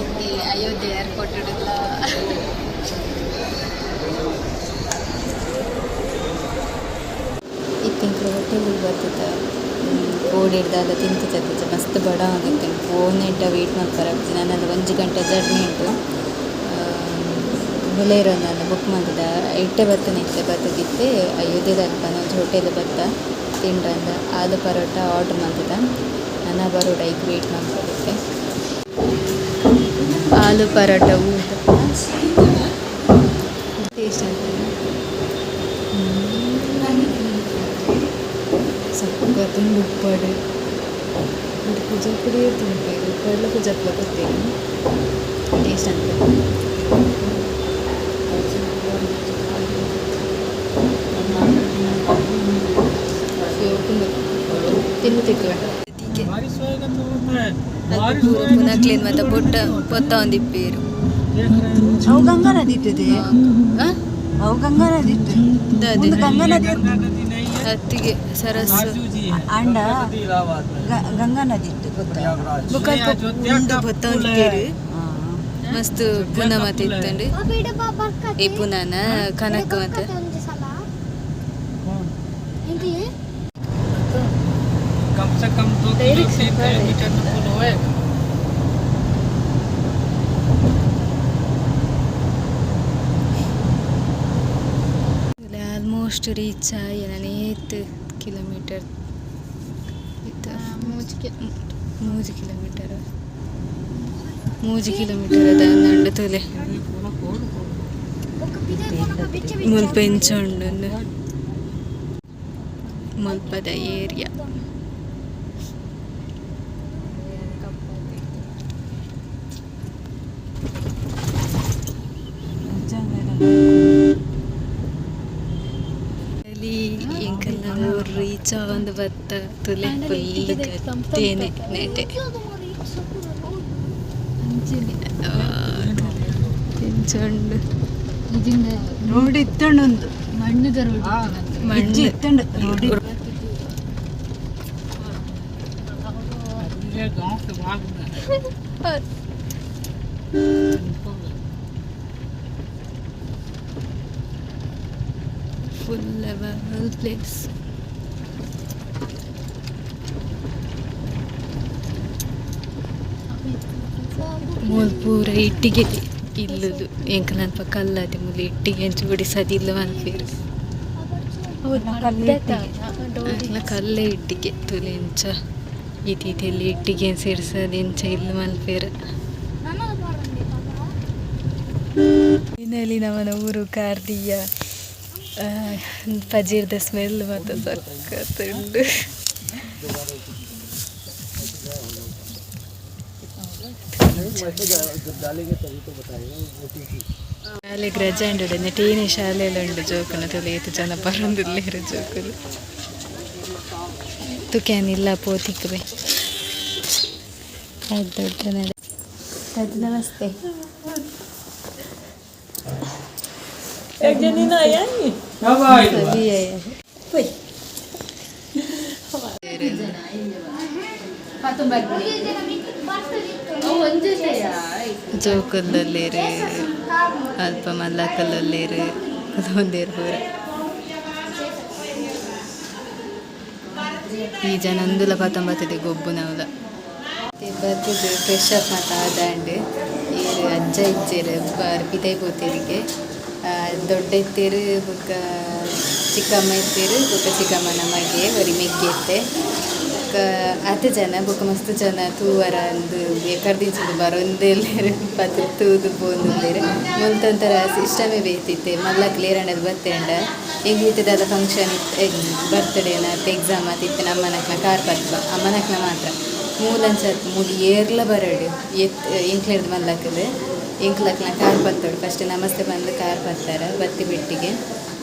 ಇಲ್ಲಿ ಅಯೋಧ್ಯೆ ಏರ್ಪೋರ್ಟ್ ಇಡಲ್ಲ ಇತ್ತಿಂಕ್ಲು ಹೋಟೆಲಿಗೆ ಬರ್ತಿದ್ದ ಬೋರ್ಡ್ ಹಿಡ್ದಲ್ಲ ತಿಂತಿದ್ದ ಮಸ್ತ್ ಬಡ ಆಗಿತ್ತು ಫೋನ್ ಇಟ್ಟ ವೆಯ್ಟ್ ಮಾಡ್ತಾರೆ ನಾನದು 1 ಗಂಟೆ ಜರ್ನಿ ಉಂಟು ಹೊಲೇರೋ ನಾನು ಬುಕ್ ಮಾಡಿದ ಇಟ್ಟೆ ಬತ್ತದಿತ್ತೆ ಅಯೋಧ್ಯೆದ ಅಲ್ಪನ ಒಂದು ಹೋಟೆಲ್ ಬತ್ತ ತಿಂಡ್ರಂದ ಆಲೂ ಪರೋಟ ಆರ್ಡ್ರ್ ಮಾಡಿದ ನನ್ನ ಬರೋಡ ಈಗ ವೆಯ್ಟ್ ಮಾಡ್ಕೊಳುತ್ತೆ ಆಲೂ ಪರೋಟ ಊಟ ಟೇಸ್ಟ್ ಅಂತ ಸಕ್ಕತ್ತುಂಡು ಉಪ್ಪಾಡು ಕುಜಪ್ಪುಡಿಯೇ ತಿನ್ಬೇಕು ಉಪ್ಪಡ್ಲ ಕುಜಪ್ಪ ಕೊಡ್ತೇನೆ ಟೇಸ್ಟ್ ಅಂತ ತಿನ್ನುತ್ತಿಕ್ಕವೆ ಪುನಃ ಕ್ಲೀನ್ ಮತ್ತೆ ಪೊತ್ತ ಒಂದಿಪ್ಪೇರು ಅವು ಗಂಗಾ ನದಿ ಇರ್ತದೆ ಅವು ಗಂಗಾ ನದಿ ಇರ್ತದೆ ಗಂಗಾ ನದಿ ಅತ್ತಿಗೆ ಸರಸ್ ಅಂಡ ಗಂಗಾ ನದಿ ಇತ್ತು ಗೊತ್ತ ಪೊತ್ತ ಒಂದಿಪ್ಪೇರು ಮಸ್ತ್ ಪುನಃ ಮತ್ತೆ ಇತ್ತಂಡು ಈ ಪುನಃನ ಕನಕ ಮತ್ತೆ कम से कम 2 किलोमीटर में पुल होएगा ಆಲ್ಮೋಸ್ಟ್ ರೀಚ್ ಆಗಿ ನಾನು 8 ಕಿಲೋಮೀಟರ್ ಇತ್ತು 3 ಕಿಲೋಮೀಟರ್ ಅದ ನಂಡು ತೊಲೆ ಮುಲ್ಪ ಎಂಚುಂಡು ಮುಲ್ಪದ ಏರಿಯಾ ಎಂಕಲ್ಲ ರೀಚ್ ಆಗೊಂದು ಬತ್ತ ತುಲೆ ಫುಲ್ ಗತ್ತೇನೆ ನೆಟೆ ಎಂಚುಂಡು ರೋಡ್ ಇತ್ತಂಡು ಒಂದು ಮಣ್ಣದ ರೋಡ್ ಮಣ್ಣು ಇತ್ತಂಡು ರೋಡ್ ये गांव के भाग में ಫುಲ್ ಲೆವೆಲ್ ಪ್ಲೇಸ್ ಮೂಲ್ ಪೂರ ಇಟ್ಟಿಗೆ ಇಲ್ಲದು ಎಂಕಲನ್ಪ ಕಲ್ಲದೆ ಮೂಲ ಇಟ್ಟಿಗೆ ಹೆಂಚು ಬಿಡಿಸದಿಲ್ಲ ಅನ್ಪೇರು ಕಲ್ಲೇ ಇಟ್ಟಿಗೆ ತುಲೆ ಎಂಚ ಇತಿಥಿಯಲ್ಲಿ ಇಟ್ಟಿಗೆ ಸೇರಿಸೋದು ಎಂಚ ಇಲ್ಲ ಮಲ್ಪೇರ ಇನ್ನಲ್ಲಿ ನಮ್ಮನ ಊರು ಕಾರ್ದಿಯ ಪಜೀರ್ದ ಸ್ಮೆಲ್ ಮತ್ತು ಸಕ್ಕತ್ತುಂಡು ಶಾಲೆಗೆ ರಜೆ ಉಂಡು ಟೀನೆ ಶಾಲೆಯಲ್ಲಿ ಉಂಡು ಜೋಕುನ ತುಲೆ ಏತು ಜನ ಬರೋದಿಲ್ಲೇರು ಜೋಕುಲು ತುಕ್ಯಾನಿಲ್ಲ ಪೋತಿಕ್ವೆ ಅದು ದೊಡ್ಡ ನಡೆ ಅದು ನಮಸ್ತೆ एक जनी ना आया नहीं कब आई सभी है ಜೋಕಲ್ಲಲ್ಲೇರು ಅಲ್ಪ ಮಲ್ಲಕಲ್ಲಲ್ಲೇರು ಒಂದೇರು ಪೂರ ಈ ಜನ ಅಂದುಲ ಪತ್ತೊಂಬತ್ತದೆ ಗೊಬ್ಬು ನಾವಲ್ಲ ಬರ್ತಿದ್ದು ಫ್ರೆಶ್ ಅಪ್ ಮತ್ತು ಆದಾಂಡು ಏರು ಅಜ್ಜ ಇಜ್ಜೇರು ಪಿತೈ ಪೋತಿರಿಗೆ ದೊಡ್ಡ ಎತ್ತೇರು ಬೊಕ್ಕ ಚಿಕ್ಕಮ್ಮ ಎತ್ತೇರು ಬೊಕ್ಕ ಚಿಕ್ಕಮ್ಮನ ಮಗೆ ಬರೀ ಮೆಗ್ಗೆ ಎತ್ತೆ ಅತ್ತೆ ಜನ ಬೊಕ್ಕ ಮಸ್ತ್ ಜನ ತೂವರ ಅಂದು ಕರ್ದಿಂಚಿದ್ದು ಬರೊಂದೆಲ್ಲೇರು ಪತ್ತು ತೂದು ಪೋಂದುಲ್ಲೇರು ಮುಂತೊಂಥರ ಸಿಸ್ಟಮೇ ಬೇಯ್ತಿತ್ತೆ ಮಲ್ಲ ಕ್ಲಿಯರ್ ಬತ್ತೇಂಡ ಹೆಂಗೆ ಇತ್ತದ ಫಂಕ್ಷನ್ ಇತ್ತು ಬರ್ತ್ಡೇನ ಎಕ್ಸಾಮ್ ಆತಿತ್ತು ನಮ್ಮನಕ್ನ ಕಾರ್ ಪತ್ವ ಅಮ್ಮನಕ್ನ ಮಾತ್ರ ಮೂಲಂಚತ್ ಮುಡಿ ಏರ್ಲ ಬರಡು ಎಂಕ್ಲೇರ್ದು ಮಲ್ಲಕ್ಕದು ಎಂಕ್ಲಕ್ನ ಕಾರ್ ಪತ್ತೋಡು ಫಸ್ಟ್ ನಮಸ್ತೆ ಬಂದು ಕಾರ್ ಪತ್ತಾರ ಬತ್ತಿ ಬಿಟ್ಟಿಗೆ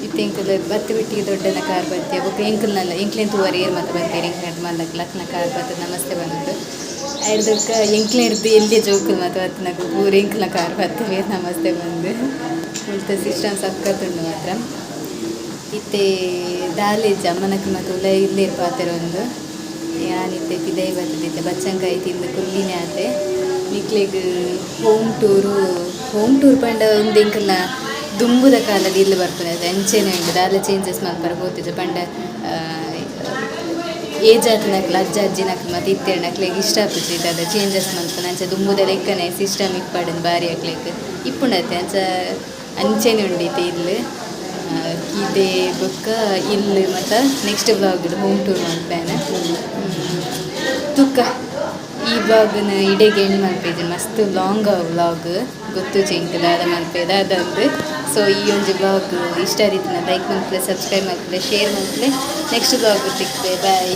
ಇತ್ತು ಎಂಕಲ್ ಬತ್ತಿ ಬಿಟ್ಟಿಗೆ ದೊಡ್ಡನ ಕಾರ್ ಬತ್ತಿ ಬೊಕ್ಕ ಎಂಕಲ್ನಲ್ಲ ಎಂಕ್ಲೇನ್ ತೂವರೆ ಏರ್ ಮತ್ತು ಬರ್ತೀರಿ ಎಂಕ್ಲೇಡ್ ಮಲ್ಲಕ್ ಲಕ್ನ ಕಾರ್ ಬತ್ತದ ನಮಸ್ತೆ ಬಂದು ಐದಕ್ಕ ಎಂಕ್ಲೇಡ್ದು ಎಲ್ಲಿ ಜೋಕುಲ್ ಮತ್ತು ಅತ್ತನಕ ಪೂರ ಎಂಕ್ಲ ಕಾರ್ ಬತ್ತವೆ ನಮಸ್ತೆ ಬಂದು ಉಳ್ತ ಸಿಸ್ಟಮ್ ಸಕ್ಕತ್ತುಂಡು ಮಾತ್ರ ಇತ್ತೆ ದಾಲೇಜ್ ಅಮ್ಮನಕ್ಕೆ ಮತ್ತು ಉಲ ಇಲ್ಲೇ ಪಾತ್ರೆ ಒಂದು ಯಾನಿತ್ತೆ ಪಿದೈ ಬರ್ತದಿತ್ತೆ ಬಚ್ಚಂಕಾಯಿ ತಿಂದು ಕುಲ್ಲಿನೇ ಆತೆ ನಿಕ್ಲೆಗ್ ಹೋಮ್ ಟೂರ್ ಪಂಡ ಒಂದು ಎಂಕಲ್ನ ದುಂಬುದ ಕಾಲದ ಇಲ್ಲಿ ಬರ್ತದೆ ಅದು ಅಂಚೆನೆ ಉಂಟು ದಾದ ಚೇಂಜಸ್ ಮಾಡ್ತಾರೆ ಗೊತ್ತಿದೆ ಪಂಡ ಏಜ್ ಆತನಕ್ಲ ಅಜ್ಜ ಅಜ್ಜಿನಕ್ಲು ಮತ್ತು ಇತ್ತೇಣಕ್ಲೆಗ್ ಇಷ್ಟ ಆಗ್ತದೆ ಅದು ಚೇಂಜಸ್ ಮಾಡ್ತಾನೆ ಅಂಚೆ ದುಂಬುದ ಲೆಕ್ಕನೆ ಸಿಸ್ಟಮ್ ಇಪ್ಪಡನ್ ಬಾರಿ ಹಾಕ್ಲಿಕ್ಕೆ ಇಪ್ಪುಂಡತ್ತೆ ಅಂಚ ಅಂಚೆನೆ ಉಂಡೈತೆ ಇಲ್ಲಿ ಇದೇ ಬೊಕ್ಕ ಇಲ್ಲಿ ಮತ್ತು ನೆಕ್ಸ್ಟ್ ಬ್ಲಾಗ್ ಹೋಮ್ ಟೂರ್ ಮಾಡ್ತೇನೆ ತುಕ್ಕ ಈ ಬ್ಲಾಗ್ನ ಇಡೆಗೆ ಎಂಡ್ ಮಾಡ್ತಿದ್ದೆ ಮಸ್ತ್ ಲಾಂಗ್ ವ್ಲಾಗ್ ಗೊತ್ತು ಚೆಂಕದ ಅದ ಮಲ್ಪೇದ ಅದಂದು ಸೊ ಈ ಒಂದು ಬ್ಲಾಗ್ ಇಷ್ಟ ರೀತಿನ ಲೈಕ್ ಮಾಡ್ತಲೆ ಸಬ್ಸ್ಕ್ರೈಬ್ ಮಾಡ್ತಲೆ ಶೇರ್ ಮಾಡ್ತಲೆ ನೆಕ್ಸ್ಟ್ ಬ್ಲಾಗ್ ಸಿಗ್ತದೆ ಬಾಯ್.